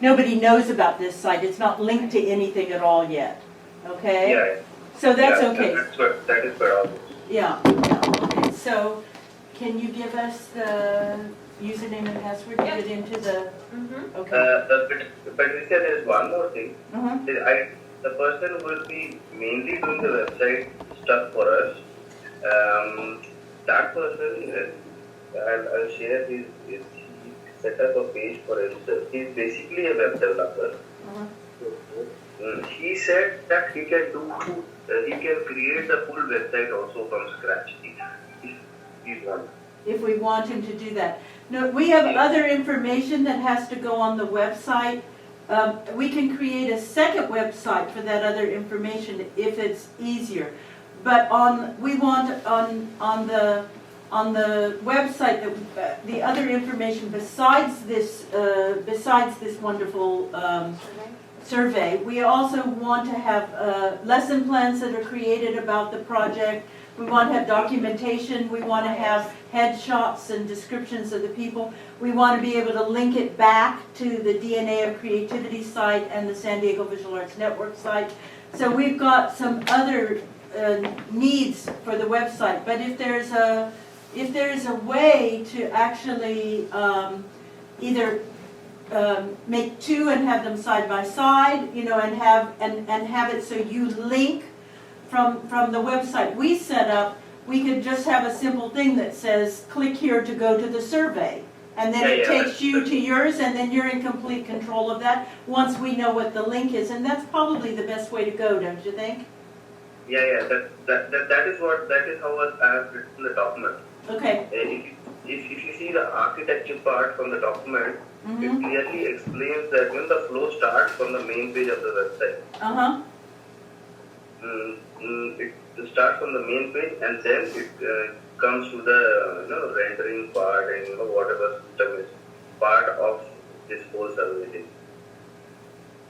nobody knows about this site. It's not linked to anything at all yet. Okay? Yeah. So that's Yeah, okay. that is quite obvious. Yeah, okay. So can you give us the username and password to get into the, okay. But Alicia, there is one more thing. Uh-huh. The person who will be mainly doing the website stuff for us. That person, I'll share his he set up a page for himself. He's basically a web developer. He said that he can create the full website also from scratch if he wants. If we want him to do that. No, we have other information that has to go on the website. We can create a second website for that other information if it's easier. But we want on the website the other information besides this wonderful survey. We also want to have lesson plans that are created about the project. We want to have documentation. We want to have headshots and descriptions of the people. We want to be able to link it back to the DNA of Creativity site and the San Diego Visual Arts Network site. So we've got some other needs for the website. But if there's a way to actually either make two and have them side by side, and have it so you link from the website we set up, we could just have a simple thing that says click here to go to the survey, and then it takes you to yours, and then you're in complete control of that once we know what the link is, and that's probably the best way to go, don't you think? Yeah. That is how I have written the document. Okay. If you see the architecture part from the document, it clearly explains that when the flow starts from the main page of the website. It starts from the main page, and then it comes to the rendering part and whatever system is part of this whole survey.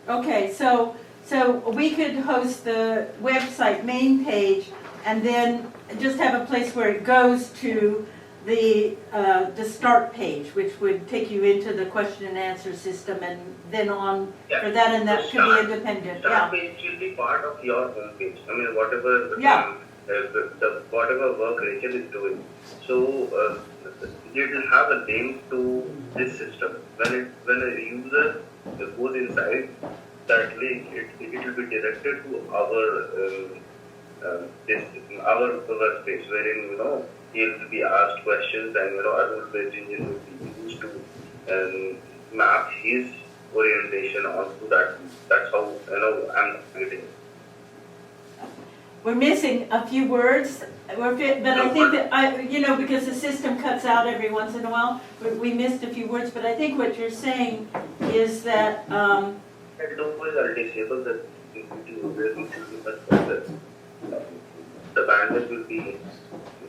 Okay, so we could host the website main page and then just have a place where it goes to the start page, which would take you into the question and answer system, and then on for that, and that could be independent. Start page will be part of your home page. I mean, whatever whatever work Rachel is doing. So it will have a link to this system. When a user goes inside that link, it will be directed to our workspace, wherein he will be asked questions, and our rule-based engine will be used to map his orientation onto that. That's how I'm creating. We're missing a few words, but I think that because the system cuts out every once in a while, we missed a few words. But I think what you're saying is that I'll disable the bandwidth will be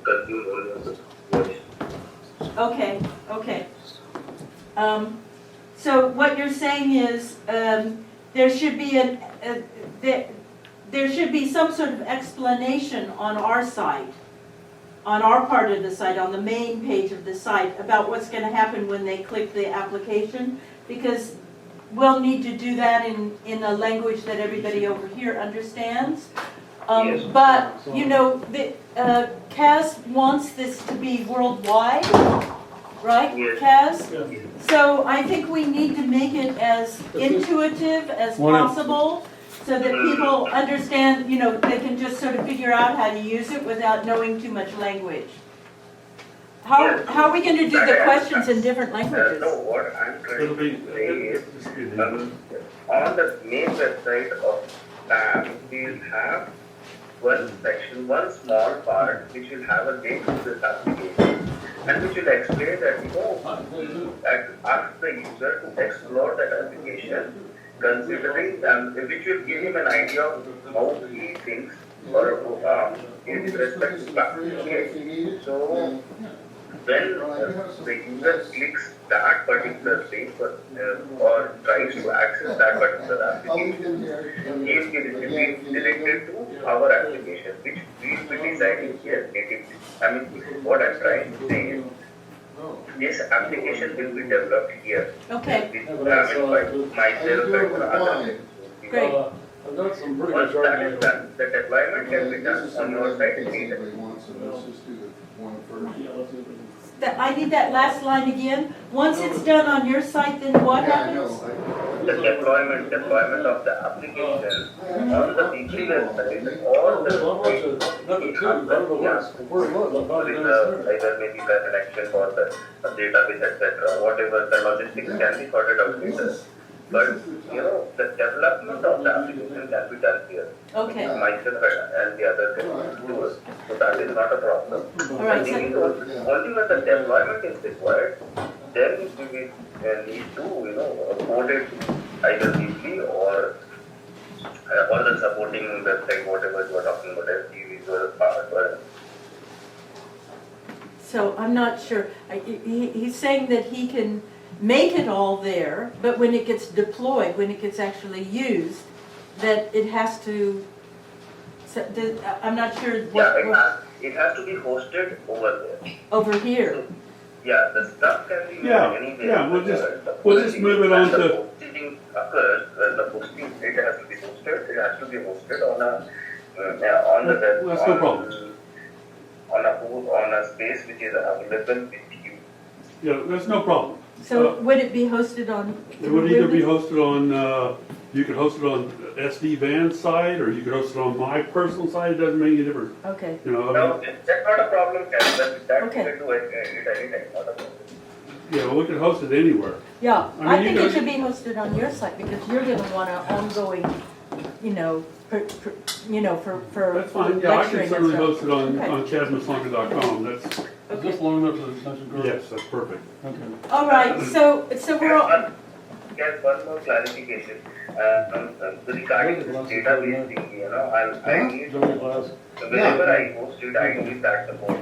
consumed only on the voice. Okay. So what you're saying is there should be some sort of explanation on our site, on our part of the site, on the main page of the site, about what's going to happen when they click the application, because we'll need to do that in a language that everybody over here understands. Yes. But Kaz wants this to be worldwide, right? Yes. Kaz? Yes. So I think we need to make it as intuitive as possible, so that people understand, they can just sort of figure out how to use it without knowing too much language. How are we going to do the questions in different languages? No, what I'm trying to say is, on the main website of PAM, we'll have one section, one small part, which will have a link to this application, and which will explain that, ask the user to explore that application, considering, which will give him an idea of how he thinks or in respect to application. So when the user clicks that particular link or tries to access that particular application, he will be directed to our application, which we will be designing here natively. I mean, what I'm trying to say is, this application will be developed here. Okay, With, myself and other. great. I've got some pretty Once good that is done, the deployment can be done on your site anytime. Let's just do the one first. Yeah, let's do it. I need that last line again. Once it's done on your site, then what Yeah, I know. happens? The deployment of the application on the weekly website, all the Number two, I don't know where it was, I thought it was there. either maybe the connection for the database, etc., whatever the logistics can be sorted out later. But, you know, the development of the application can be done here. Okay, Myself and the other can do it. So that is not a problem. all right, The thing so, is, only when the deployment is required, then we will need to, you know, code it either deeply or the supporting website, whatever you are talking about, SD, Visual, Power. so I'm not sure. He's saying that he can make it all there, but when it gets deployed, when it gets actually used, that it has to, I'm not sure Yeah, what, it has to be hosted over there. over here. Yeah, the stuff can be made Yeah, anywhere. yeah, we'll just move it on to- The hosting occurs, the hosting, it has to be hosted, it has to be hosted on a, on the web. That's no problem. On a space which is available with you. Yeah, that's no problem. So would it be hosted on? It would either be hosted on, you could host it on SD Van's site, or you could host it on my personal site, it doesn't make any difference. Okay, You know, I No, mean, that's not a problem, Ken, that Okay. we can do it anytime, not a problem. yeah, well, we could host it anywhere. yeah, I mean, I you think can- it should be hosted on your site, because you're gonna want an ongoing, you know, for That's fine, yeah, I lecturing can and certainly stuff. host it on, Okay. on chasmaslunker.com, that's, Is Okay. this long enough for the extension cord? yes, that's perfect. Okay. All right, so we're all, Get one more clarification, regarding this database thing, you know, I need, Joey Glass. whenever I host it, I need that support.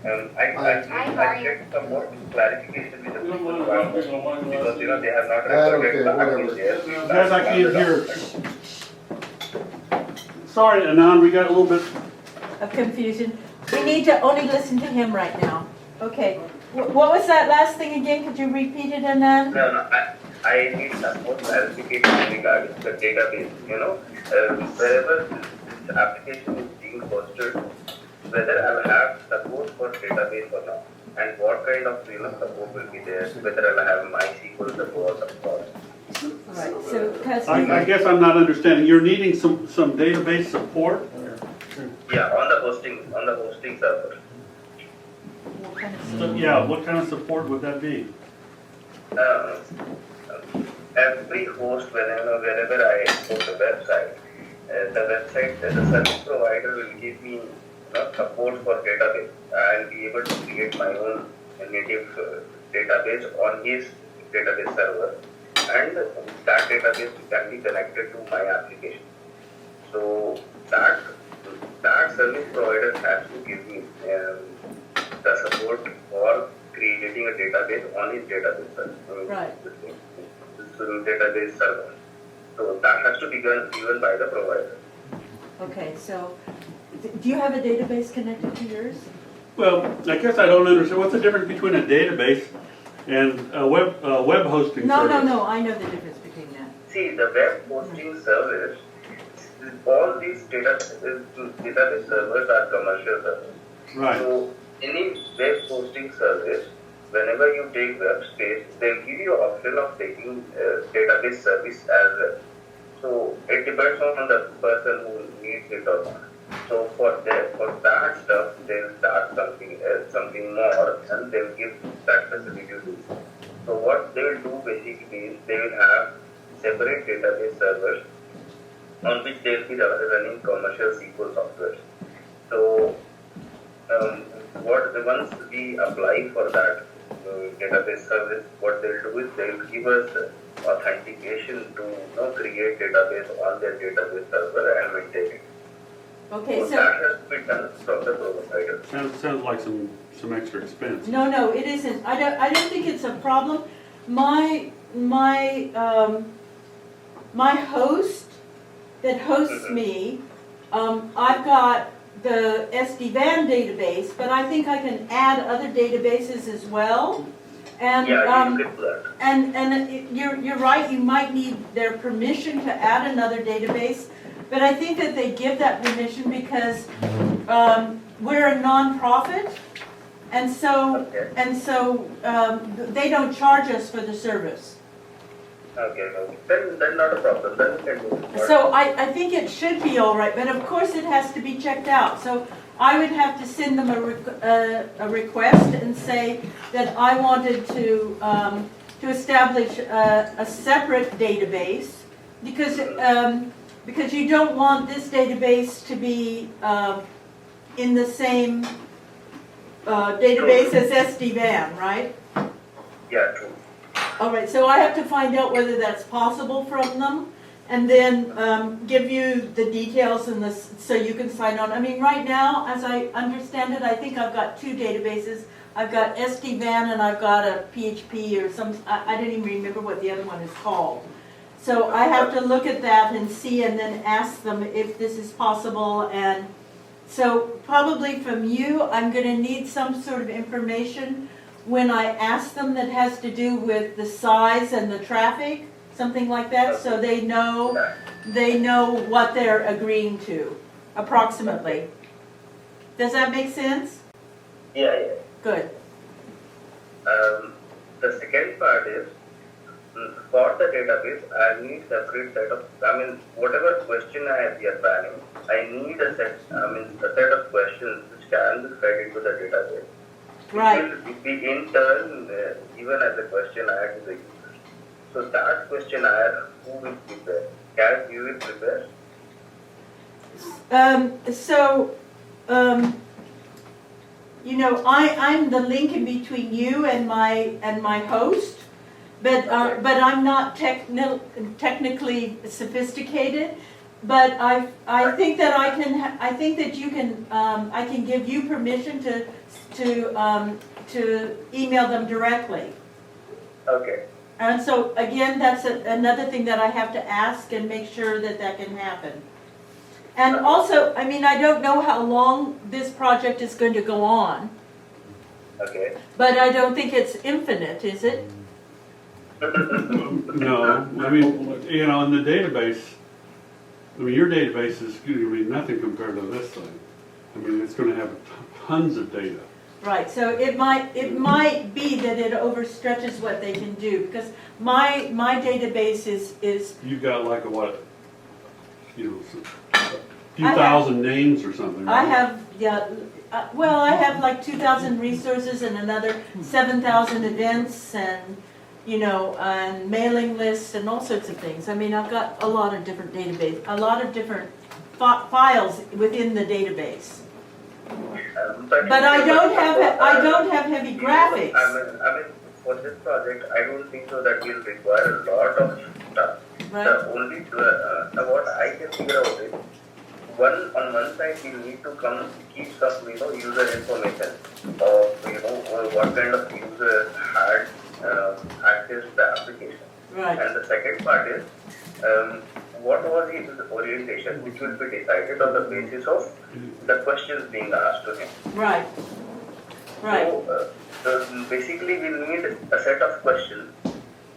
I get some more clarification with the You don't people mind who are, if I take on my because, you know, they have not I don't recorded care, the whatever. audio there. Guys, I can't hear. Sorry, Anand, we got a little bit, of confusion. We need to only listen to him right now. Okay, what was that last thing again? Could you repeat it, Anand? No, I need some more clarification regarding the database, you know, wherever this application is being hosted, whether I'll have support for database or not, and what kind of, you know, support will be there, whether I'll have MySQL support or not. All right, so, because I guess I'm not understanding, you're needing some database support? Yeah, on the hosting server. what kind of- So, yeah, what kind of support would that be? Every host, whenever I go to the website, the service provider will give me support for database. I'll be able to create my own native database on his database server, and that database can be connected to my application. So that service provider has to give me the support for creating a database on his database server. Right. This database server. So that has to be given by the provider. Okay, so, do you have a database connected to yours? Well, I guess I don't understand, what's the difference between a database and a web hosting No, service? no, I know the difference between that. See, the web hosting service, all these database servers are commercial servers. Right, So any web hosting service, whenever you take web space, they'll give you option of taking database service as well. So it depends on the person who needs it or not. So for that stuff, they'll start something more, and they'll give that facility to you. So what they will do basically is they will have separate database servers on which they will be running commercial SQL software. So once we apply for that database service, what they'll do is they'll give us authentication to create database on their database server and maintain it. Okay, So so, that has to be done from the provider. sounds like some extra expense. no, it isn't. I don't think it's a problem. My host that hosts me, I've got the SD-WAN database, but I think I can add other databases as well. And, Yeah, you can do that. you're right, you might need their permission to add another database, but I think that they give that permission because we're a nonprofit, and so, they don't charge us for the service. Okay. Then not a problem. Then we can do it. So I think it should be all right, but of course it has to be checked out. So I would have to send them a request and say that I wanted to establish a separate database because you don't want this database to be in the same database as SD-WAN, right? Yeah, true. All right, so I have to find out whether that's possible from them, and then give you the details and so you can sign on. I mean, right now, as I understand it, I think I've got two databases. I've got SD-WAN and I've got a PHP or some, I don't even remember what the other one is called. So I have to look at that and see and then ask them if this is possible. And so probably from you, I'm going to need some sort of information when I ask them that has to do with the size and the traffic, something like that, so they know what they're agreeing to, approximately. Does that make sense? Yeah. Good. The second part is, for the database, I need separate set of, whatever question I have here planning, I need a set of questions which can be fed into the database. Right. It will be in turn given as a question I have to the user. So that question I have, who will prepare? Can you will prepare? I'm the link in between you and my host, but I'm not technically sophisticated. But I think that I can give you permission to email them directly. Okay. And so again, that's another thing that I have to ask and make sure that can happen. And also, I don't know how long this project is going to go on, Okay. but I don't think it's infinite, is it? No, in the database, your database is going to be nothing compared to this thing. It's going to have tons of data. Right, so it might be that it overstretches what they can do, because my database is You've got like a few I have- thousand names or something, right? I have, I have like 2,000 resources and another 7,000 events and, and mailing lists and all sorts of things. I've got a lot of different a lot of different files within the database. But I don't have heavy graphics. For this project, I don't think so that will require a lot of stuff. Right. The only what I can figure out is, on one side we need to keep some user information of what kind of user had accessed the application. Right. And the second part is what was his orientation, which will be decided on the basis of the questions being asked to him. Right. Right. So basically we need a set of questions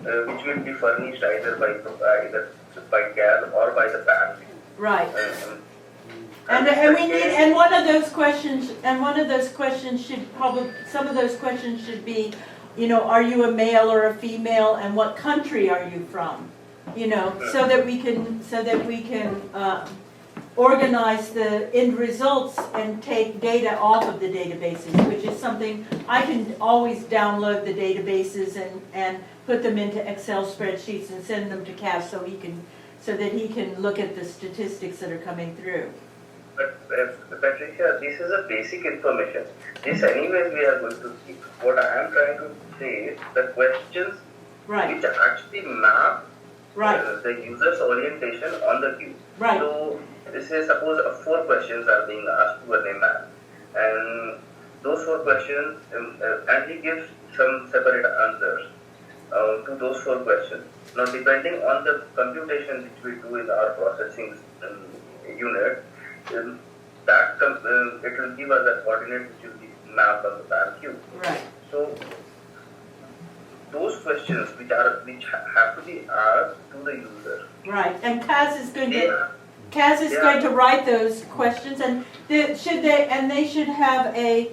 which will be furnished either by GAL or by the bank. Right. And one of those questions should probably, some of those questions should be, are you a male or a female, and what country are you from? So that we can organize the end results and take data off of the databases, which is something I can always download the databases and put them into Excel spreadsheets and send them to Cass so that he can look at the statistics that are coming through. But Patricia, this is a basic information. This anyways we are going to keep. What I am trying to say is the questions Right. which actually map Right. the user's orientation on the queue. Right. So this is suppose 4 questions are being asked to a layman, and those 4 questions, and he gives some separate answers to those 4 questions. Now depending on the computation which we do in our processing unit, it will give us a coordinate which will be mapped on the PAM cube. Right. So those questions which have to be asked to the user. Right, and Kaz is going They to, going to write those questions, and they should have a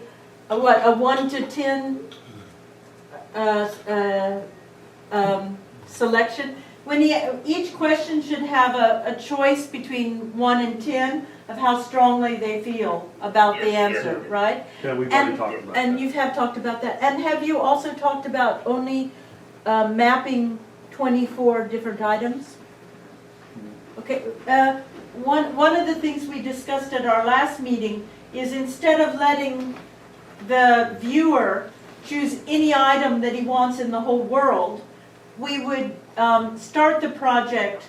1 to 10 selection. Each question should have a choice between 1 and 10 of how strongly they feel about the Yes, answer, yes. right? Yeah, we've already talked about that. And you have talked about that. And have you also talked about only mapping 24 different items? Okay, one of the things we discussed at our last meeting is instead of letting the viewer choose any item that he wants in the whole world, we would start the project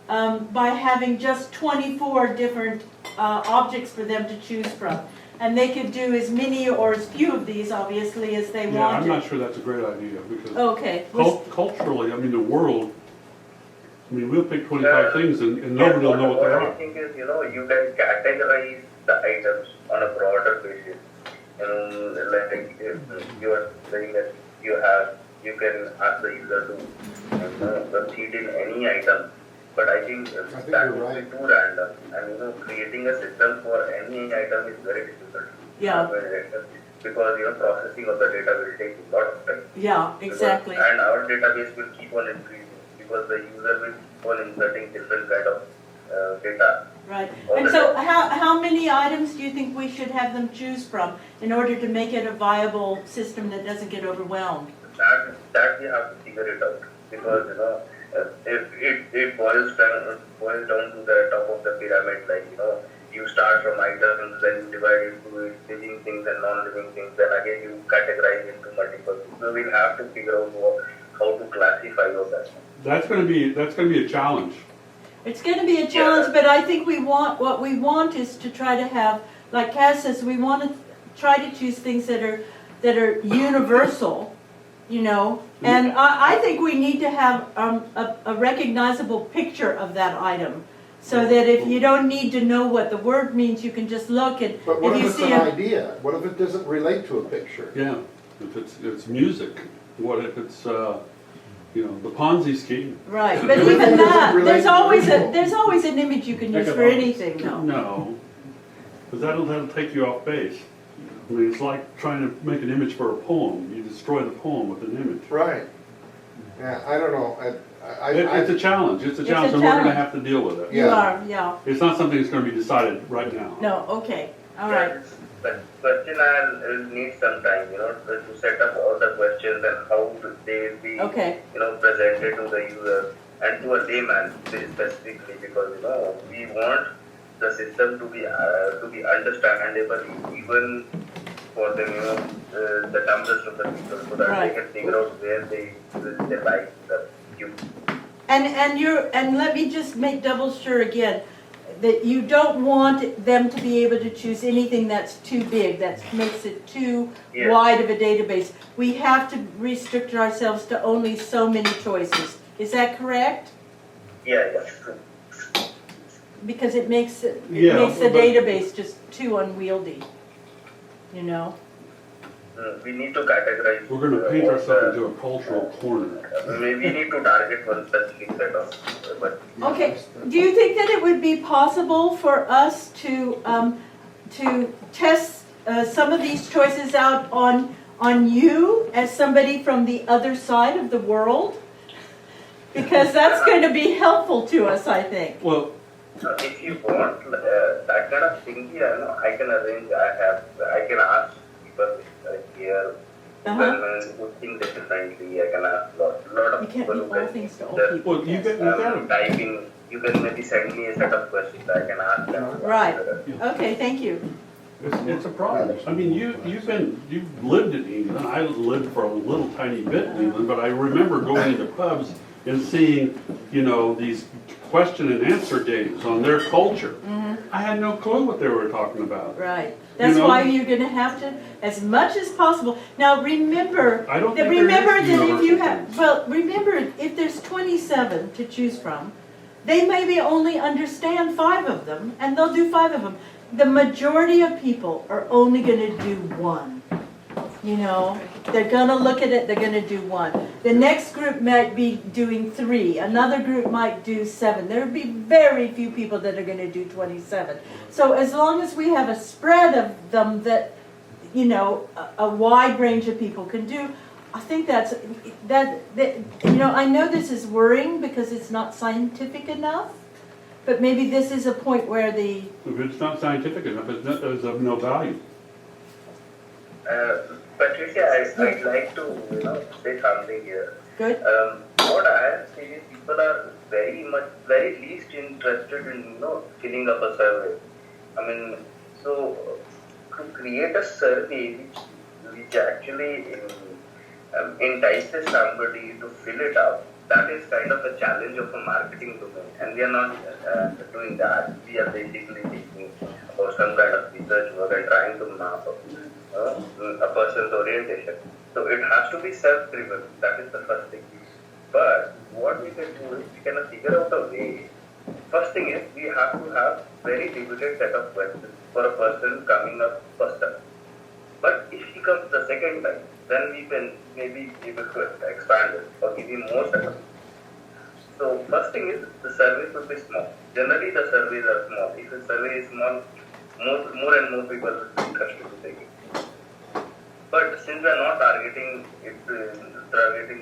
by having just 24 different objects for them to choose from. And they could do as many or as few of these, obviously, as they Yeah, wanted. I'm not sure that's a great idea, because Okay. culturally, I mean, the world, I mean, we'll pick 25 things and nobody will know what they I are. think is, you can categorize the items on a broader basis. Like you are saying that you can ask the user to proceed in any item. But I think think that you're would right. be too random. And creating a system for any item is very difficult. Yeah. Because processing of the data will take a lot of time. Yeah, exactly. And our database will keep on increasing because the user will keep on inserting different kind of data. Right. And so how many items do you think we should have them choose from in order to make it a viable system that doesn't get overwhelmed? That we have to figure it out, because if it boils down to the top of the pyramid, like you start from items, then you divide into living things and non-living things, then again you categorize into multiple. So we'll have to figure out how to classify all that. That's going to be a challenge. It's going to be a challenge, but I think what we want is to try to have, like Kaz says, we want to try to choose things that are universal. And I think we need to have a recognizable picture of that item, so that if you don't need to know what the word means, you can just look and But what if if you it's see an idea? What if it doesn't relate to a picture? Yeah, if it's music, what if it's the Ponzi scheme? right, but It even doesn't that, relate there's to always visual. there's always an image you can use for anything, though. No, because that'll take you off base. I mean, it's like trying to make an image for a poem. You destroy the poem with an image. Right. Yeah, I don't know. It's a challenge. It's a challenge, and we're going to have to deal with it. You Yeah. are, yeah. It's not something that's going to be decided right now. No, okay, all right. But question will need some time, to set up all the questions and how they will be, Okay. presented to the user and to a layman specifically, because we want the system to be understandable even for the dumbest of the people, so that Right. they can figure out where they like the cube. And let me just make double sure again, that you don't want them to be able to choose anything that's too big, that makes it too Yeah. wide of a database. We have to restrict ourselves to only so many choices. Is that correct? Yeah, true. Because it makes the but- database just too unwieldy, We need to categorize. We're going to paint ourselves into a cultural corner. We need to target one specific set of, but Okay, do you think that it would be possible for us to test some of these choices out on you as somebody from the other side of the world? Because that's going to be helpful to us, I think. Well, if you want that kind of thing, I can arrange. I can ask people here. Who think differently. I can ask lot of You can't people leave who all can things to old just, people. well, you got it. typing. You can maybe send me a set of questions. I can ask them. Right. Okay, thank you. It's a problem. I mean, you've lived in England. I lived for a little tiny bit in England, but I remember going into pubs and seeing, these question and answer games on their culture. I had no clue what they were talking about. Right. That's why you're going to have to, as much as possible. Now remember, I don't that think there is if you universal have, remember if there's 27 to choose from, they maybe only understand 5 of them, and they'll do 5 of them. the majority of people are only gonna do one. You know, they're gonna look at it, they're gonna do one. The next group might be doing 3, another group might do 7. There would be very few people that are gonna do 27. So as long as we have a spread of them that, you know, a wide range of people can do, I think that, you know, I know this is worrying because it's not scientific enough, but maybe this is a point where If it's not scientific enough, it's of no value. Patricia, I'd like to, say something here. good, What I am seeing is people are very least interested in, filling up a survey. I mean, so to create a survey which actually entices somebody to fill it up, that is kind of a challenge of a marketing domain, and we are not doing that. We are basically taking about some kind of research work and trying to map a person's orientation. So it has to be self-driven. That is the first thing. But what we can do is we can figure out a way. First thing is we have to have very limited set of questions for a person coming up first time. But if he comes the second time, then we can maybe able to expand it or give him more setup. So first thing is the survey should be small. Generally the surveys are small. If the survey is small, more and more people will be interested to take it. But since we are not targeting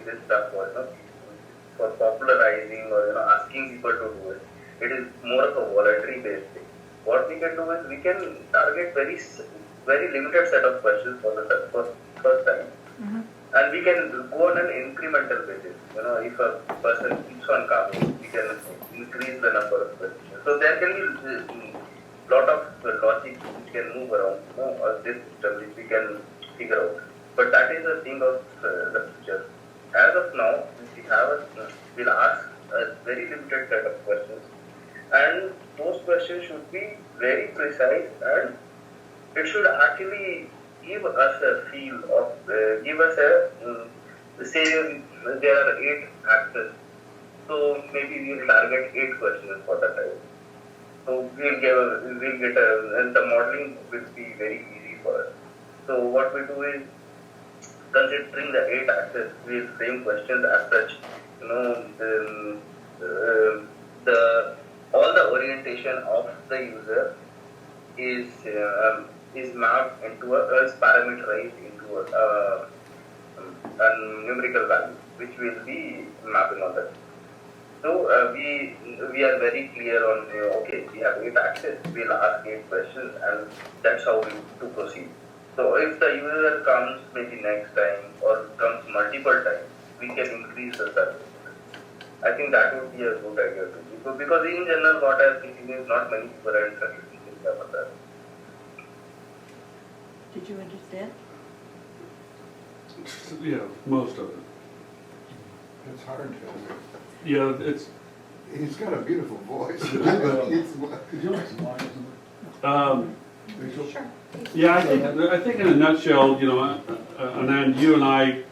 this stuff for popularizing or asking people to do it, it is more of a voluntary based thing. What we can do is we can target very limited set of questions for the first time. And we can go on an incremental basis. If a person keeps on coming, we can increase the number of questions. So there can be a lot of logic which can move around, or this system which we can figure out. But that is a thing of the future. As of now, we'll ask a very limited set of questions, and those questions should be very precise, and it should actually give us a feel of, give us say there are 8 actors, so maybe we will target 8 questions for that time. So and the modeling will be very easy for us. So what we do is, considering the 8 actors, we frame questions as such, all the orientation of the user is mapped into is parameterized into a numerical value, which will be mapping on that. So we are very clear on, okay, we have 8 axes, we'll ask 8 questions, and that's how we to proceed. So if the user comes maybe next time or comes multiple times, we can increase the service. I think that would be a good idea to do. Because in general, what I am thinking is not many people are interested in about that. did you understand? Yeah, most of it. It's hard to. Yeah, He's got a beautiful voice. Could you like some wine or something? Sure. Yeah, I think in a nutshell, Anand, you and I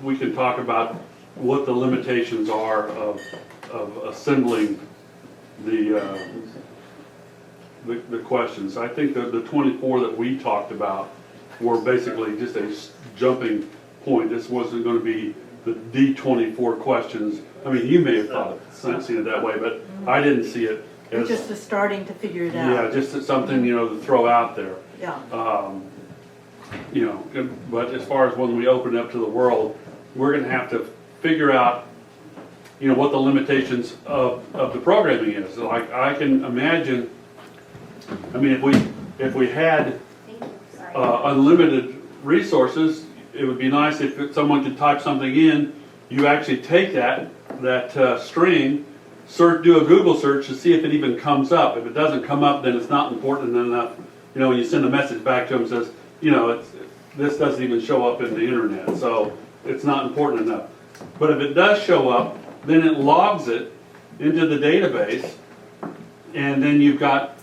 we can talk about what the limitations are of assembling the questions. I think that the 24 that we talked about were basically just a jumping point. This wasn't going to be the D24 questions. I mean, you may have seen it that way, but I didn't see it as Just the starting to figure it out. yeah, just as something to throw out there. Yeah. But as far as when we open it up to the world, we're going to have to figure out, what the limitations of the programming is. Like I can imagine, I mean, if we had unlimited resources, it would be nice if someone could type something in. You actually take that string, do a Google search to see if it even comes up. If it doesn't come up, then it's not important enough. When you send a message back to them, says, this doesn't even show up in the internet, so it's not important enough. But if it does show up, then it logs it into the database, and then you've got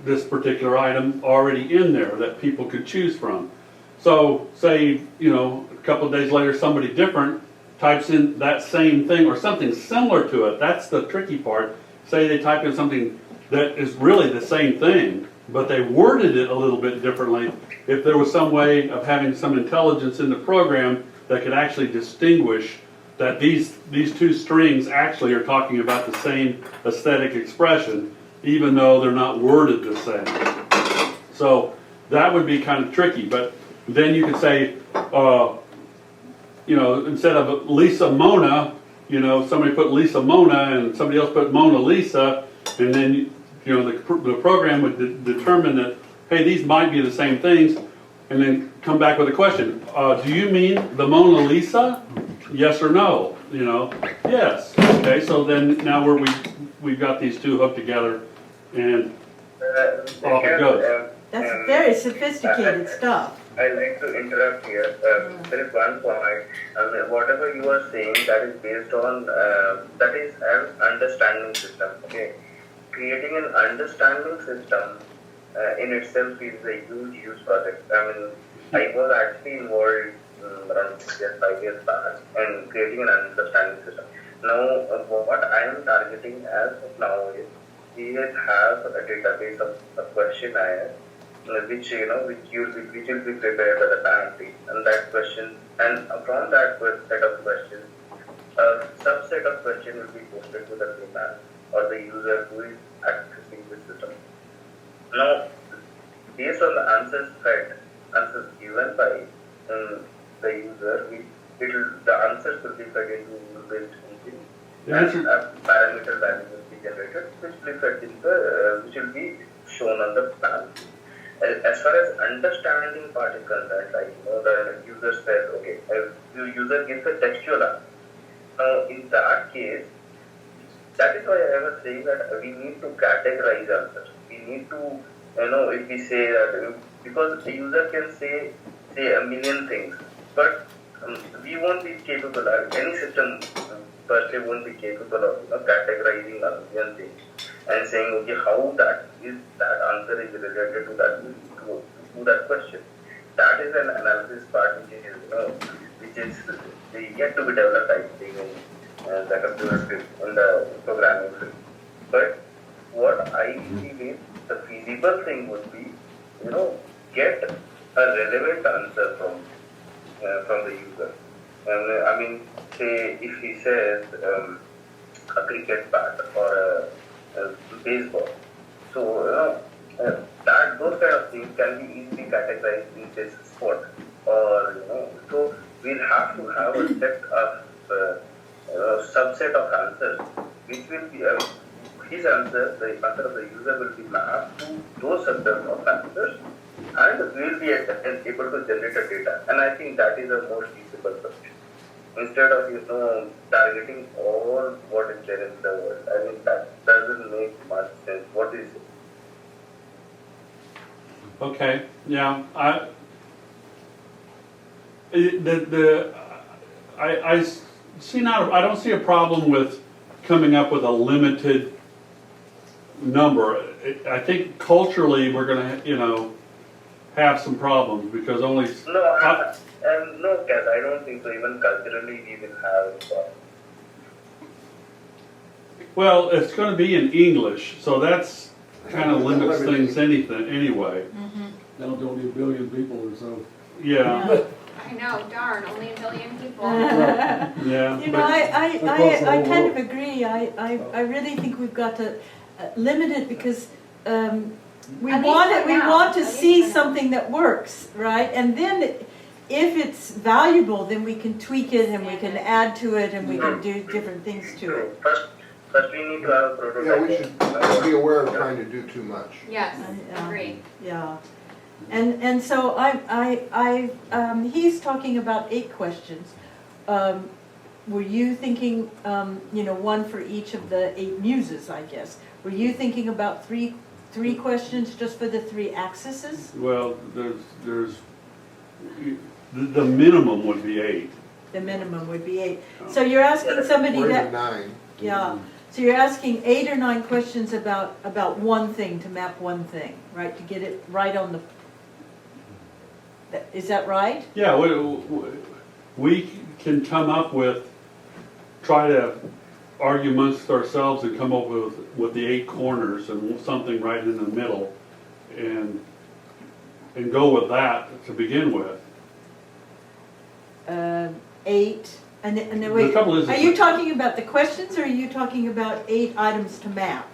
this particular item already in there that people could choose from. So say, a couple of days later, somebody different types in that same thing or something similar to it. That's the tricky part. Say they type in something that is really the same thing, but they worded it a little bit differently. If there was some way of having some intelligence in the program that could actually distinguish that these two strings actually are talking about the same aesthetic expression, even though they're not worded the same. So that would be kind of tricky, but then you could say, instead of Lisa Mona, somebody put Lisa Mona and somebody else put Mona Lisa, and then, the program would determine that, hey, these might be the same things, and then come back with a question. Do you mean the Mona Lisa? Yes or no? Yes. Okay, so then now we've got these two hooked together, and off it goes. That's very sophisticated stuff. I'd like to interrupt here. There is one point. Whatever you are saying, that is based on, that is an understanding system. Okay, creating an understanding system in itself is a huge project. I mean, I was actually involved around 6 years, 5 years back, and creating an understanding system. Now, what I am targeting as of now is we have a database of a questionnaire which will be prepared by the bank team, and that question, and from that set of questions, a subset of questions will be posted to the demand or the user who is accessing the system. Now, based on the answers given by the user, the answers will be fed into rule-based engine, and a parameter value will be generated, which will be shown on the panel. As far as understanding part is concerned, the user says, okay, the user gives a textual answer. Now, in that case, that is why I was saying that we need to categorize answers. We need to, if we say that, because the user can say a million things, but we won't be capable, any system per se won't be capable of categorizing a million things and saying, okay, how that answer is related to that question. That is an analysis part which is yet to be developed, I think, in the computer script, in the programming script. But what I feel is the feasible thing would be, get a relevant answer from the user. And say if he says a cricket bat or a baseball, so those kind of things can be easily categorized in this sport, or so we'll have to have a set of subset of answers, which will be his answer, the answer of the user will be mapped to those subset of answers, and we'll be able to generate a data. And I think that is a more feasible solution. Instead of targeting all what is there in the world. I mean, that doesn't make much sense. What is it? Okay, yeah, I don't see a problem with coming up with a limited number. I think culturally we're going to, have some problems because only. No, Kat, I don't think so. Even culturally, we will have a problem. Well, it's going to be in English, so that's kind of limits things anyway. Now there'll be a billion people or so. Yeah. I know, darn, only a billion people. Yeah. I kind of agree. I really think we've got to limit it because we At least for now. want to At least see for now. something that works, right? And then if it's valuable, then we can tweak it and we can add to it and we can do different things to it. First we need to have a prototype. Yeah, we should be aware of trying to do too much. Yes, Yeah. agreed. Yeah. And so he's talking about 8 questions. Were you thinking, one for each of the 8 muses, I guess? Were you thinking about three questions just for the 3 axes? Well, there's the minimum would be 8. The minimum would be 8. So you're asking somebody We're that, at 9. yeah. So you're asking 8 or 9 questions about one thing, to map one thing, right? To get it right on the, is that right? Yeah, we can come up with, try to argue amongst ourselves and come up with the 8 corners and something right in the middle. and go with that to begin with. 8, and then The wait, trouble is, are you talking about the questions or are you talking about 8 items to map?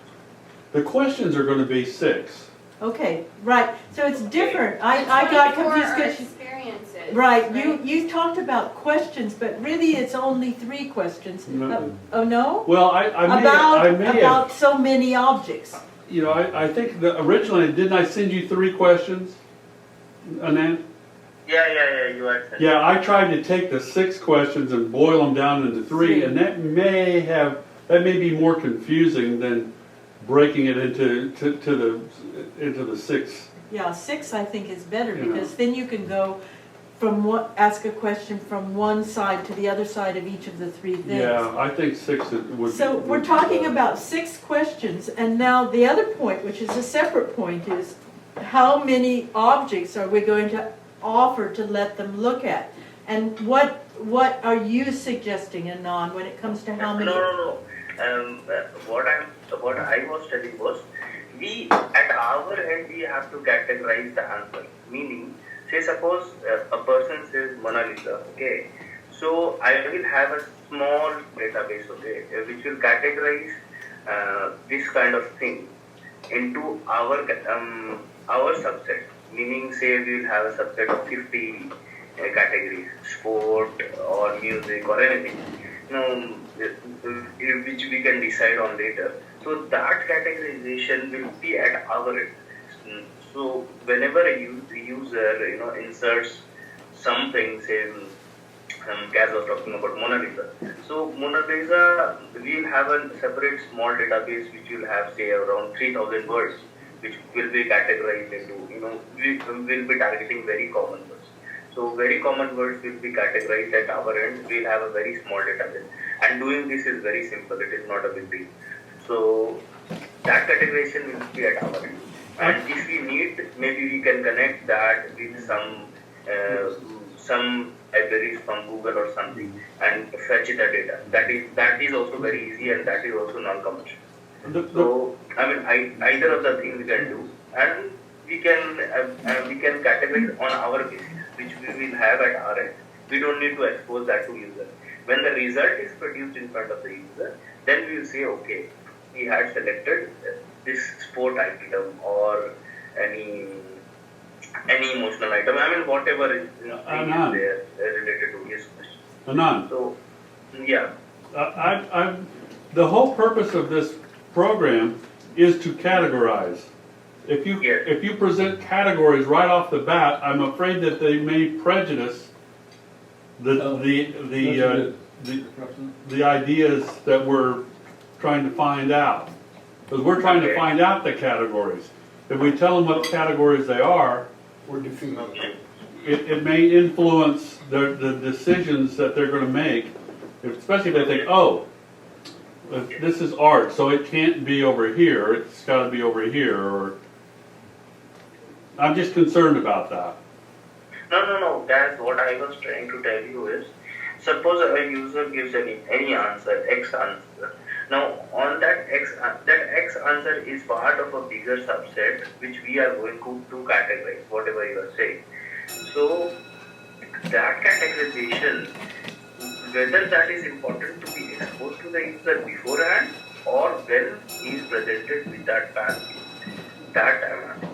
the questions are gonna be 6. Okay, right, so it's different, I got 24 confused are because, experiences. right, you talked about questions, but really it's only 3 questions. No. Oh, no? Well, I may have, About so many objects. you know, I think that originally, didn't I send you 3 questions, Anand? Yeah, you are saying. Yeah, I tried to take the 6 questions and boil them down into 3, and that may be more confusing than breaking it into the 6. Yeah, 6 I think is better Yeah. because then you can go ask a question from one side to the other side of each of the 3 things. Yeah, I think 6 would. So we're talking about 6 questions, and now the other point, which is a separate point, is how many objects are we going to offer to let them look at? And what are you suggesting, Anand, when it comes to how many? No. What I was telling was, we at our end we have to categorize the answer. Meaning, say suppose a person says Mona Lisa, okay. So I will have a small database, okay, which will categorize this kind of thing into our subset. Meaning, say we will have a subset of 50 categories, sport or music or anything, which we can decide on later. So that categorization will be at our end. So whenever a user inserts something, say Gaz was talking about Mona Lisa. So Mona Lisa, we will have a separate small database which will have say around 3,000 words, which will be categorized into, we will be targeting very common words. So very common words will be categorized at our end. We'll have a very small database. And doing this is very simple. It is not a big deal. So that categorization will be at our end. And if we need, maybe we can connect that with some libraries from Google or something and fetch the data. That is also very easy and that is also non-commercial. So either of the things we can do, and we can categorize on our basis, which we will have at our end. We don't need to expose that to user. When the result is produced in front of the user, then we will say, okay, we had selected this sport item or any emotional item. Whatever is thing is there related to his question. Anand, So, yeah. the whole purpose of this program is to categorize. If you present categories right off the bat, I'm afraid that they may prejudice the ideas that we're trying to find out. Because we're trying to find out the categories. If we tell them what categories they are, We're defeating. it may influence the decisions that they're going to make, especially if they think, oh, this is art, so it can't be over here, it's got to be over here, or I'm just concerned about that. No. That's what I was trying to tell you is, suppose a user gives any answer, X answer. Now, on that X answer is part of a bigger subset which we are going to categorize, whatever you are saying. So, that categorization, whether that is important to be exposed to the user beforehand or when he is presented with that value, that I'm asking.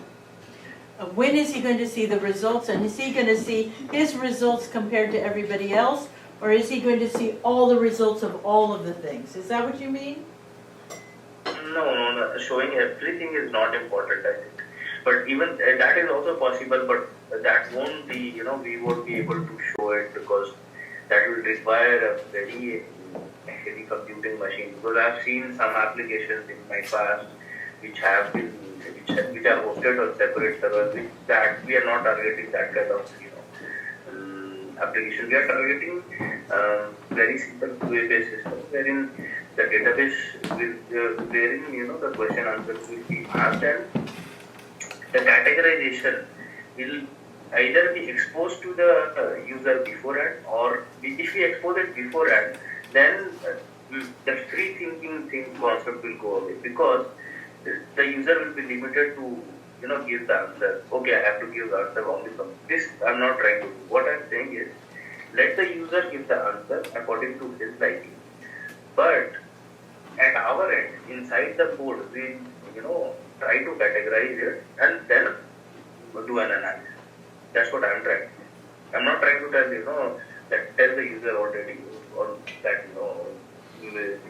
When is he going to see the results, and is he going to see his results compared to everybody else, or is he going to see all the results of all of the things? Is that what you mean? No. Showing everything is not important, I think. But even that is also possible, but that won't be, we won't be able to show it because that will require a very heavy computing machine. Because I've seen some applications in my past which are hosted on separate servers, that we are not targeting that kind of application. We are targeting very simple QA-based system wherein the database wherein the question answers will be asked and the categorization will either be exposed to the user beforehand, or if we expose it beforehand, then the free thinking concept will go away because the user will be limited to give the answer. Okay, I have to give the answer only from this. I'm not trying to do. What I'm saying is, let the user give the answer according to his liking. But at our end, inside the code, we, try to categorize it and then do an analysis. That's what I'm trying. I'm not trying to tell, that tell the user already, or that,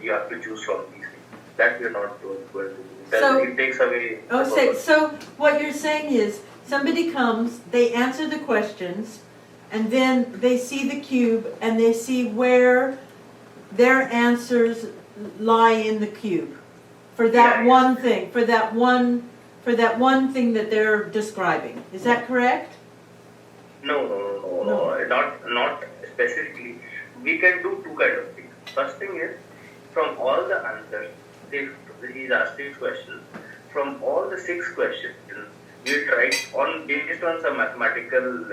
you have to choose from these things. That we're not going to do. So- It takes away. Oh, the say, purpose. so what you're saying is, somebody comes, they answer the questions, and then they see the cube, and they see where their answers lie in the cube. For that Yeah. one thing, for that one thing that they're describing. Is that correct? No, not specifically. We can do two kind of things. First thing is, from all the answers, he's asked 6 questions. From all the 6 questions, we try based on some mathematical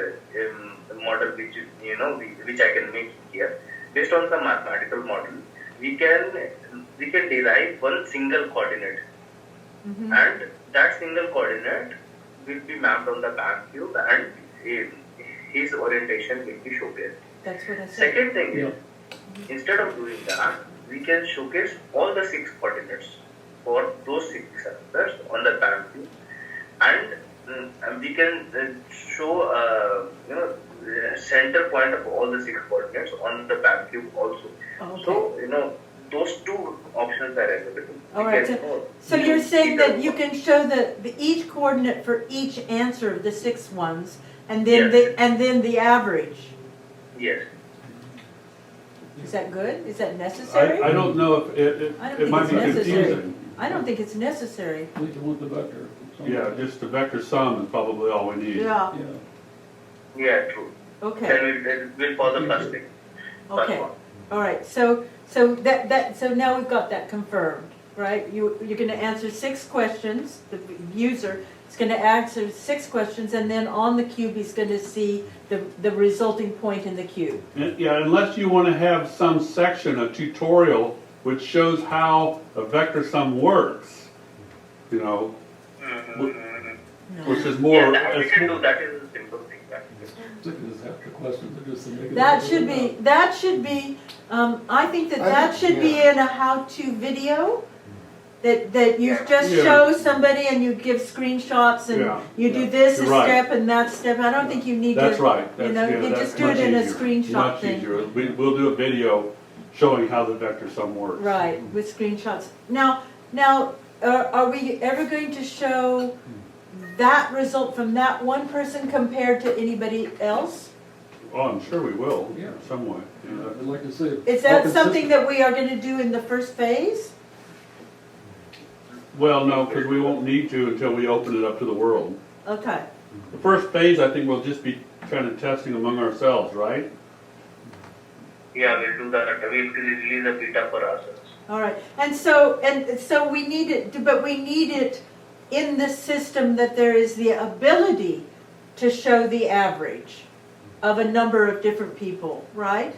model which I can make here. Based on some mathematical model, we can derive one single coordinate, and that single coordinate will be mapped on the PAM cube, and his orientation will be showcased. That's what I said. Second thing is, instead of doing that, we can showcase all the 6 coordinates for those 6 answers on the PAM cube, and we can show center point of all the 6 coordinates on the PAM cube also. Okay. So those 2 options are available. All We right, can, So you're saying either that you one. can show each coordinate for each answer of the 6 ones, and then Yes. the average. Yes. Is that good? Is that necessary? I don't know if I don't it think might it's be necessary. confusing. I don't think it's necessary. We can want the vector. Yeah, just the vector sum is probably all we need. Yeah, Yeah. Yeah, true. okay, Then we'll follow the first thing. First okay. one. All right, so now we've got that confirmed, right? You're gonna answer 6 questions, the user is gonna answer 6 questions, and then on the cube, he's gonna see the resulting point in the cube. Yeah, unless you want to have some section, a tutorial, which shows how a vector sum works, Mhm. which is more. Yeah, that we it's can more- do. That is a simple thing. Just after questions, or just to make it. That should be, I think that should be in a how-to video, that you just Yeah. show somebody and you give screenshots and Yeah. you do this You're right. step and that step. I don't think you need to. That's right. You That's- know, yeah, you that's just do it much in a easier. screenshot Much thing. easier. We'll do a video showing how the vector sum works. Right, with screenshots. Now, are we ever going to show that result from that one person compared to anybody else? Oh, I'm sure we will, Yeah. some way. Yeah. I'd like to see it. Is that something that we are gonna do in the first phase? Well, no, because we won't need to until we open it up to the world. Okay, The first phase, I think, we'll just be kind of testing among ourselves, right? Yeah, we'll do that. We'll release a beta for ourselves. all right. And so we need it, but we need it in the system that there is the ability to show the average of a number of different people, right?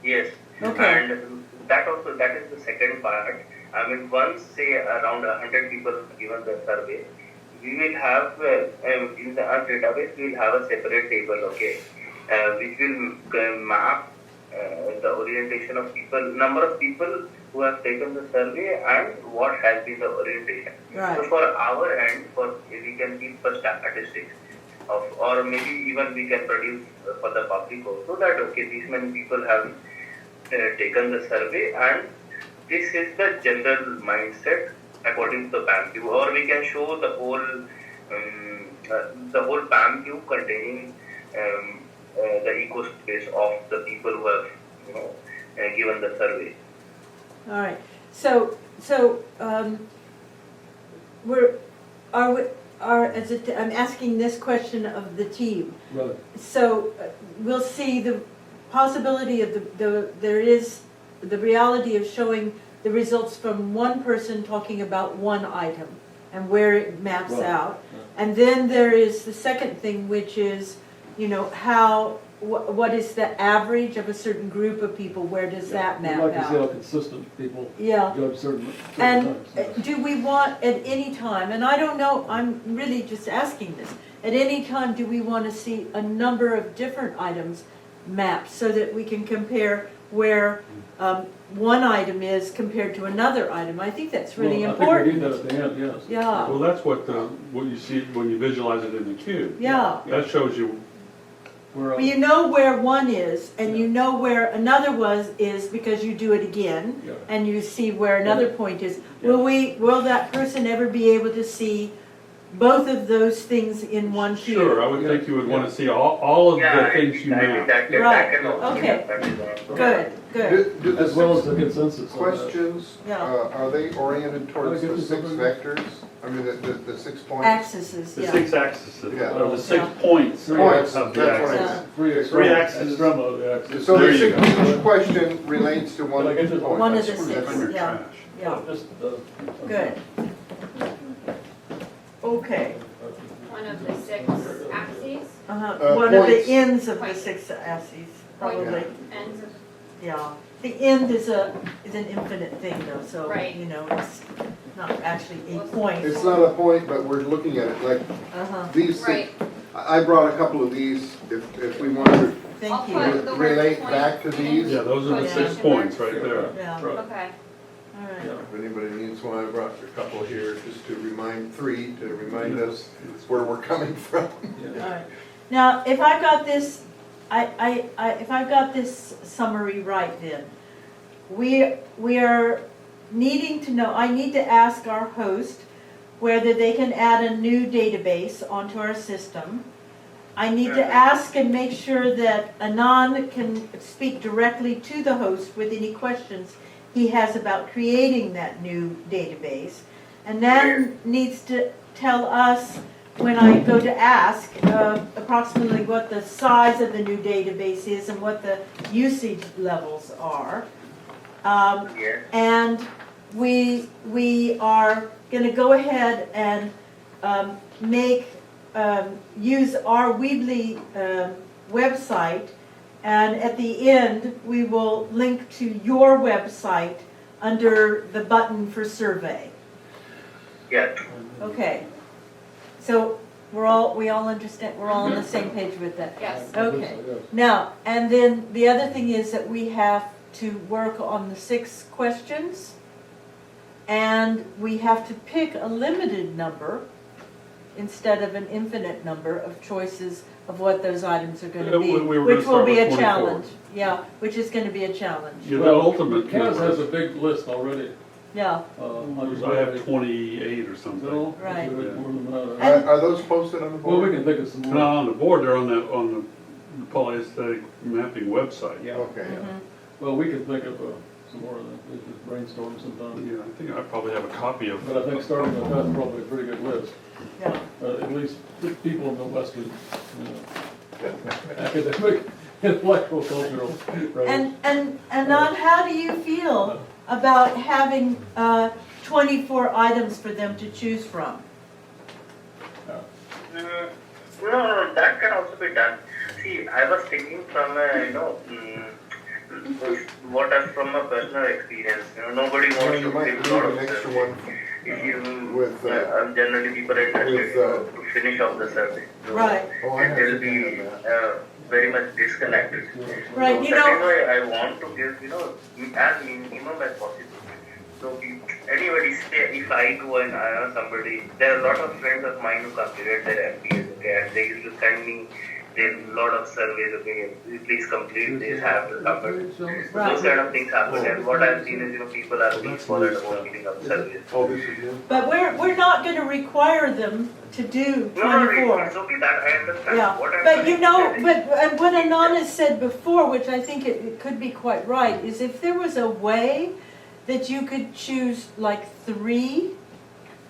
Yes. Okay. And that is the second part. I mean, once say around 100 people have given the survey, we will have in our database we will have a separate table, okay, which will map the orientation of people, number of people who have taken the survey and what has been the orientation. Right. So for our end, we can keep the statistics of, or maybe even we can produce for the public also that okay, these many people have taken the survey and this is the general mindset according to the PAM cube, or we can show the whole PAM cube containing the eco space of the people who have given the survey. All right, so I'm asking this question of the team. Right. So we'll see the possibility of there is the reality of showing the results from one person talking about one item and where it maps Right. out. And then there is the second thing, which is, how what is the average of a certain group of people? Where does that We'd map like to see how out? consistent people Yeah. judge certain And things. do we want at any time, and I don't know, I'm really just asking this, at any time, do we want to see a number of different items mapped so that we can compare where one item is compared to another item? I think that's really Well, important. I think we need that at the end, yes. Yeah, Well, that's what you see when you visualize it in the cube. yeah. That shows you, We're, Well, you know where one is, and you know where another is because you do it again, yeah. and you see where another point is. Will that person ever be able to see both of those things in one cube? sure, I would think you would want to see all of Yeah, the things you I think map. that Right, can also be okay. that is also- Good, good, Do the As well as six the consensus on that. questions, Yeah. are they oriented towards Wanna the give six us something? vectors? I mean, the 6 points? axes, The yeah. 6 axes, Yeah. or the 6 Yeah. points Points, of the that's what axis. I Yeah. meant. Three axes. extrema of the axis. So There the you six, go. each question relates to one Did I get this? point. One of the That's six, on your yeah, trash. yeah, Just, good. Okay, One of the 6 axes, one of the points. ends of the Points. 6 axes, point probably, ends of, yeah. The end is an infinite thing though, so, Right. you know, it's not actually a point. It's not a point, but we're looking at it like Uh-huh, these six. right. I brought a couple of these, if we want to I'll thank you, put the word relate point back to in. these. Yeah, those are the Yeah. 6 points right there. yeah, Right. Okay, all right. Yeah. If anybody needs one, I brought a couple here just to remind, three, to remind us where we're coming from. Yeah. All right. Now, if I got this, if I've got this summary right then, we are needing to know, I need to ask our host whether they can add a new database onto our system. I need to ask and make sure that Anand can speak directly to the host with any questions he has about creating that new database. And then needs to tell us, when I go to ask, approximately what the size of the new database is and what the usage levels are. Yeah. And we are gonna go ahead and use our Weebly website, and at the end, we will link to your website under the button for survey. Yeah. Okay, so we all understand, we're all on the same page with that. yes. Okay. Now, and then the other thing is that we have to work on the 6 questions, and we have to pick a limited number instead of an infinite number of choices of what those items are gonna be, We were gonna which will start be with a 24. challenge. Yeah, which is gonna be a challenge. Yeah, that Well, ultimate. Kaz has a big list already. Yeah, I have 28 or something. No? Right. More than that. Are those posted on the Well, we board? can think of some Not more. on the board, they're on the polyaesthetic mapping website. Yeah. Okay. mhm, Well, we can think of some more of that, we just brainstorm sometime. Yeah, I think I probably have a copy of. But I think starting with that's probably a pretty good list. yeah. At least people in the Western, academic, intellectual, cultural. range. And Anand, how do you feel about having 24 items for them to choose from? No, that can also be done. See, I was thinking from from a personal experience. Nobody Well, wants you to might give need a lot an of extra survey. one If you, with, generally people are interested to finish off the survey. So Right. Oh, I it have will to be do that. very much disconnected. Right, So you that know- is why I want to give, as minimum as possible. So anybody say, if I go and I know somebody, there are a lot of friends of mine who completed their MBAs, okay, and they used to send me a lot of surveys, okay, please complete this, have to complete. Right. Those kind of things happen, and what I've seen is, people are being bothered about filling up surveys. Oh, this is you? But we're not gonna require them to do No, no, 24. it's okay, that I understand. Yeah, What I'm but you saying know, is- and what Anand has said before, which I think it could be quite right, is if there was a way that you could choose like 3,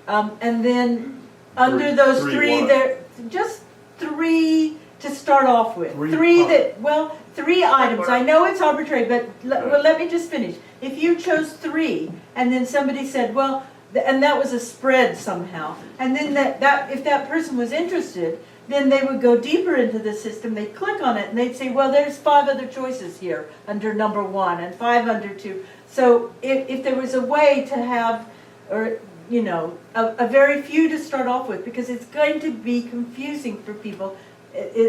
and then under those Three 3, what? there, just 3 to start off with. 3 3 what? 3 items, I know it's arbitrary, but let me just finish. If you chose 3, and then somebody said, well, and that was a spread somehow, and then that if that person was interested, then they would go deeper into the system, they'd click on it, and they'd say, well, there's 5 other choices here under number 1 and 5 under 2. So if there was a way to have, or, you know, a very few to start off with, because it's going to be confusing for people.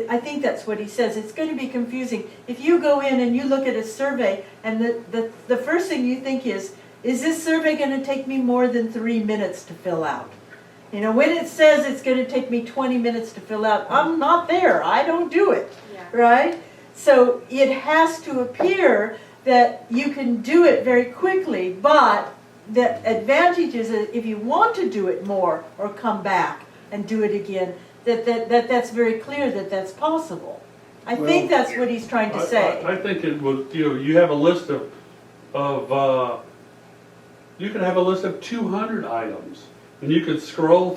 I think that's what he says, it's going to be confusing. If you go in and you look at a survey, and the first thing you think is this survey going to take me more than 3 minutes to fill out? You know, when it says it's going to take me 20 minutes to fill out, I'm not there. I don't do it, Yeah. right? So it has to appear that you can do it very quickly, but the advantage is that if you want to do it more or come back and do it again, that's very clear that that's possible. I think that's what he's trying to say. I think it was, you know, you have a list you could have a list of 200 items, and you could scroll